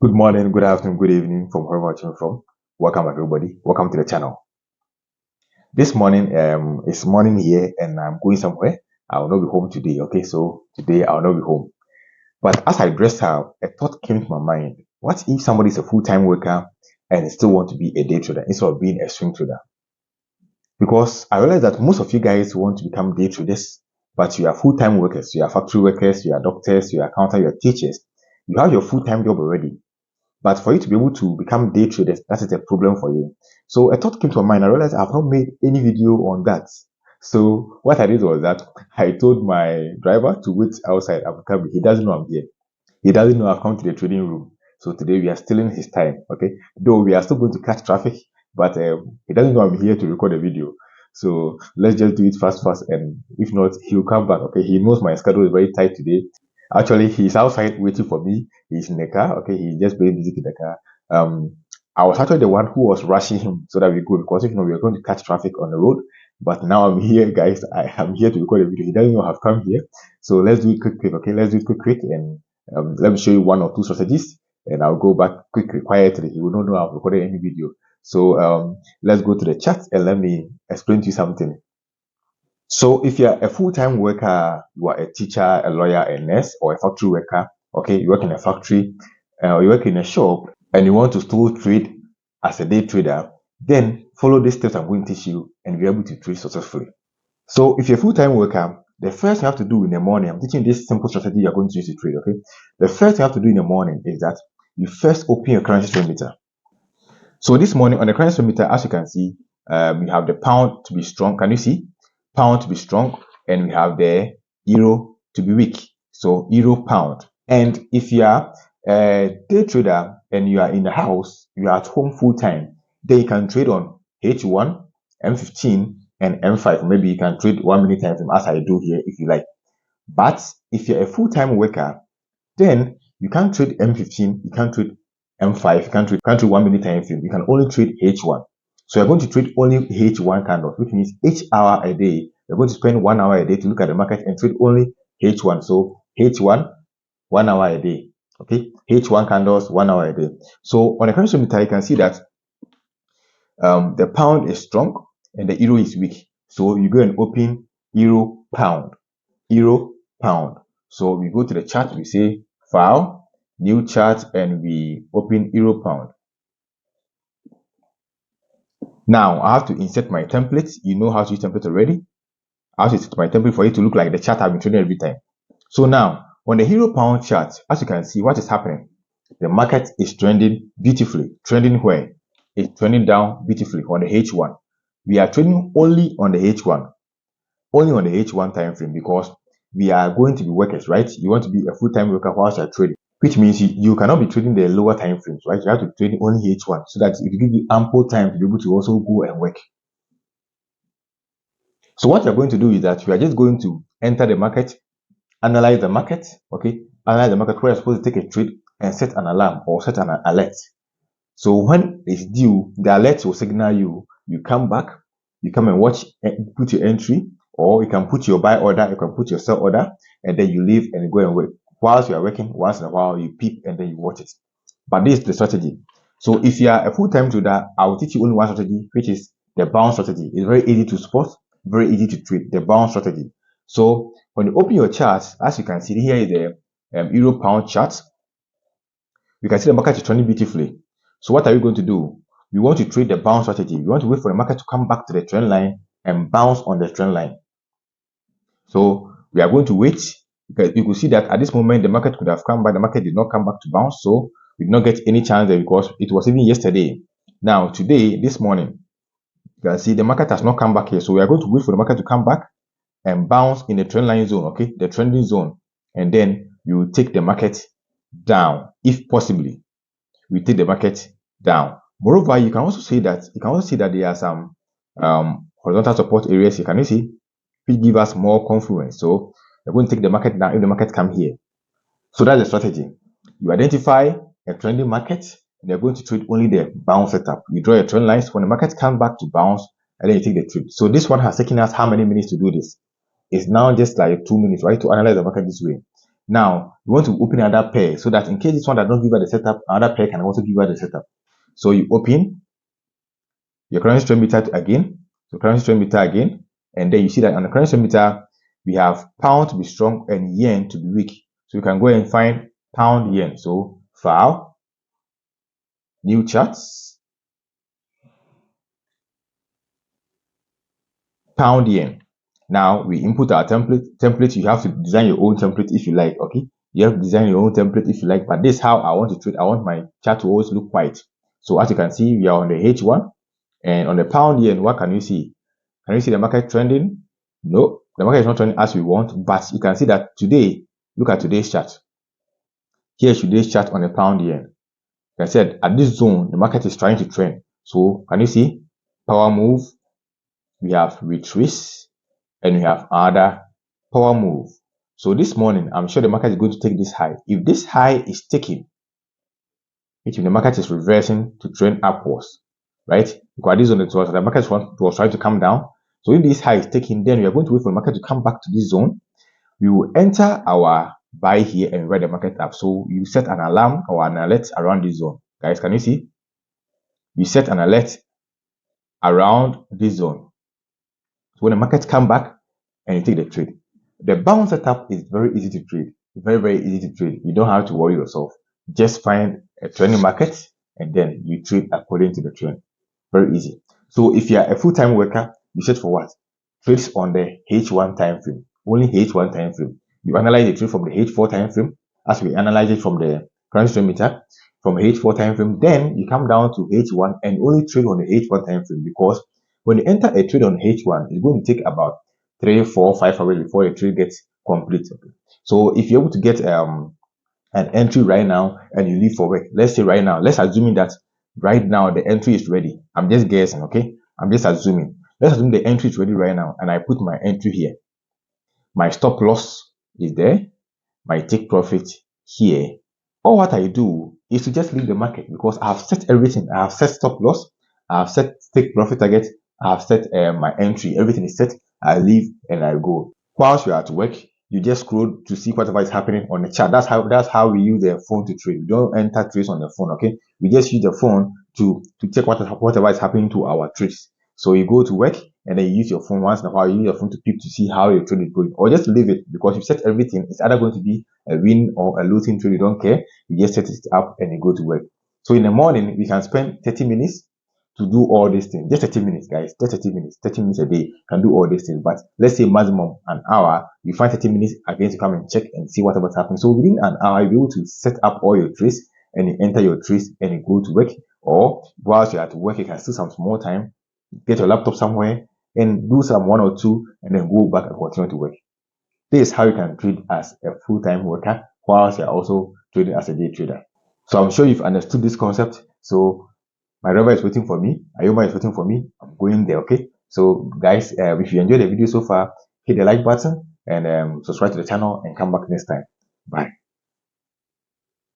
Good morning, good afternoon, good evening from wherever you're watching from. Welcome everybody. Welcome to the channel. This morning it's morning here and I'm going somewhere. I will not be home today. Okay, so today I will not be home. But as I dressed up, a thought came to my mind. What if somebody is a full-time worker and still want to be a day trader instead of being a swing trader? Because I realize that most of you guys want to become day traders, but you are full-time workers, you are factory workers, you are doctors, you are accountants, you are teachers. You have your full-time job already. But for you to be able to become day traders, that is a problem for you. So a thought came to my mind. I realized I've not made any video on that. So what I did was that I told my driver to wait outside Abu Dhabi. He doesn't know I'm here. He doesn't know I've come to the trading room. So today we are stealing his time. Okay. Though we are still going to catch traffic, but he doesn't know I'm here to record a video. So let's just do it fast, and if not, he'll come back. Okay. He knows my schedule is very tight today. Actually, he's outside waiting for me. He's in the car. Okay, he's just very busy in the car. I was actually the one who was rushing him so that we could, because if not, we were going to catch traffic on the road. But now I'm here, guys. I am here to record a video. He doesn't know I've come here. So let's do it quick. Okay, let's do it quick, and let me show you one or two strategies, and I'll go back quickly, quietly. He will not know I've recorded any video. So let's go to the chat and let me explain to you something. So if you're a full-time worker, you are a teacher, a lawyer, a nurse, or a factory worker, okay, you work in a factory, or you work in a shop, and you want to still trade as a day trader, then follow these steps I'm going to teach you and be able to trade successfully. So if you're a full-time worker, the first you have to do in the morning, I'm teaching this simple strategy you're going to use to trade, okay? The first you have to do in the morning is that you first open your currency trade meter. So this morning on the currency trade meter, as you can see, you have the pound to be strong. Can you see? Pound to be strong, and we have the euro to be weak. So euro pound. And if you are a day trader and you are in the house, you are at home full time, then you can trade on H1, M15, and M5. Maybe you can trade 1 minute time frame as I do here if you like. But if you're a full-time worker, then you can't trade M15, you can't trade M5, you can't trade 1 minute time frame. You can only trade H1. So you're going to trade only H1 candles, which means each hour a day, you're going to spend 1 hour a day to look at the market and trade only H1. So H1, 1 hour a day. Okay, H1 candles, 1 hour a day. So on the currency meter, you can see that the pound is strong and the euro is weak. So you go and open euro pound, euro pound. So we go to the chart, we say file, new chart, and we open euro pound. Now I have to insert my template. You know how to use template already. I have to insert my template for it to look like the chart I've been trading every time. So now on the euro pound chart, as you can see, what is happening? The market is trending beautifully. Trending where? It's trending down beautifully on the H1. We are trading only on the H1. Only on the H1 time frame, because we are going to be workers, right? You want to be a full-time worker whilst you're trading, which means you cannot be trading the lower time frames, right? You have to trade only H1 so that it will give you ample time to be able to also go and work. So what you're going to do is that you are just going to enter the market, analyze the market, okay? Analyze the market where you're supposed to take a trade and set an alarm or set an alert. So when it's due, the alert will signal you. You come back, you come and watch and put your entry, or you can put your buy order, you can put your sell order, and then you leave and go and work. Whilst you are working, once in a while you peep and then you watch it. But this is the strategy. So if you are a full-time trader, I will teach you only one strategy, which is the bounce strategy. It's very easy to spot, very easy to trade, the bounce strategy. So when you open your charts, as you can see, here is the euro pound chart. You can see the market is trending beautifully. So what are you going to do? We want to trade the bounce strategy. We want to wait for the market to come back to the trend line and bounce on the trend line. So we are going to wait, because you could see that at this moment the market could have come back. The market did not come back to bounce, so we did not get any chance there because it was even yesterday. Now today, this morning, you can see the market has not come back here. So we are going to wait for the market to come back and bounce in the trend line zone, okay, the trending zone, and then you will take the market down if possibly. We take the market down. Moreover, you can also see that there are some horizontal support areas. You can see which give us more confluence. So we're going to take the market down if the market come here. So that's the strategy. You identify a trending market and you're going to trade only the bounce setup. You draw your trend lines when the market comes back to bounce, and then you take the trade. So this one has taken us how many minutes to do this? It's now just like 2 minutes, right, to analyze the market this way. Now you want to open another pair so that in case this one does not give you the setup, another pair can also give you the setup. So you open your currency trend meter again, so currency trend meter again, and then you see that on the currency trend meter we have pound to be strong and yen to be weak. So you can go and find pound yen. So file, new charts, pound yen. Now we input our template. You have to design your own template if you like. Okay, you have to design your own template if you like, but this is how I want to trade. I want my chart to always look white. So as you can see, we are on the H1, and on the pound yen, what can you see? Can you see the market trending? No, the market is not trending as we want, but you can see that today, look at today's chart. Here's today's chart on the pound yen. Like I said, at this zone, the market is trying to trend. So can you see power move? We have retrace, and we have other power move. So this morning, I'm sure the market is going to take this high. If this high is taken, which the market is reversing to trend upwards, right? Because this on the market was trying to come down. So if this high is taken, then we are going to wait for the market to come back to this zone. We will enter our buy here and ride the market up. So you set an alarm or an alert around this zone. Guys, can you see? You set an alert around this zone. So when the market come back and you take the trade. The bounce setup is very easy to trade. Very easy to trade. You don't have to worry yourself. Just find a trending market and then you trade according to the trend. Very easy. So if you are a full-time worker, you set for what? Trades on the H1 time frame. Only H1 time frame. You analyze the trade from the H4 time frame, as we analyze it from the currency trend meter, from H4 time frame. Then you come down to H1 and only trade on the H1 time frame, because when you enter a trade on H1, it's going to take about 3, 4, 5 hours before the trade gets complete. Okay. So if you're able to get an entry right now and you leave for work, let's say right now, let's assume that right now the entry is ready. I'm just guessing, okay? I'm just assuming. Let's assume the entry is ready right now and I put my entry here. My stop loss is there. My take profit here. All what I do is to just leave the market because I have set everything. I have set stop loss. I have set take profit target. I have set my entry. Everything is set. I leave and I go. Whilst you're at work, you just scroll to see whatever is happening on the chart. That's how we use the phone to trade. We don't enter trades on the phone, okay? We just use the phone to check whatever is happening to our trades. So you go to work and then you use your phone once in a while. You use your phone to peep to see how your trade is going, or just leave it because you set everything. It's either going to be a win or a losing trade. You don't care. You just set it up and you go to work. So in the morning, we can spend 30 minutes to do all these things. Just 30 minutes, guys. Just 30 minutes. 30 minutes a day can do all these things. But let's say maximum an hour. You find 30 minutes again to come and check and see whatever's happening. So within an hour, you'll be able to set up all your trades and you enter your trades and you go to work. Or whilst you're at work, you can still some small time, get your laptop somewhere and do some 1 or 2 and then go back and continue to work. This is how you can trade as a full-time worker whilst you're also trading as a day trader. So I'm sure you've understood this concept. So my driver is waiting for me. Ayoma is waiting for me. I'm going there, okay? So guys, if you enjoyed the video so far, hit the like button and subscribe to the channel and come back next time. Bye.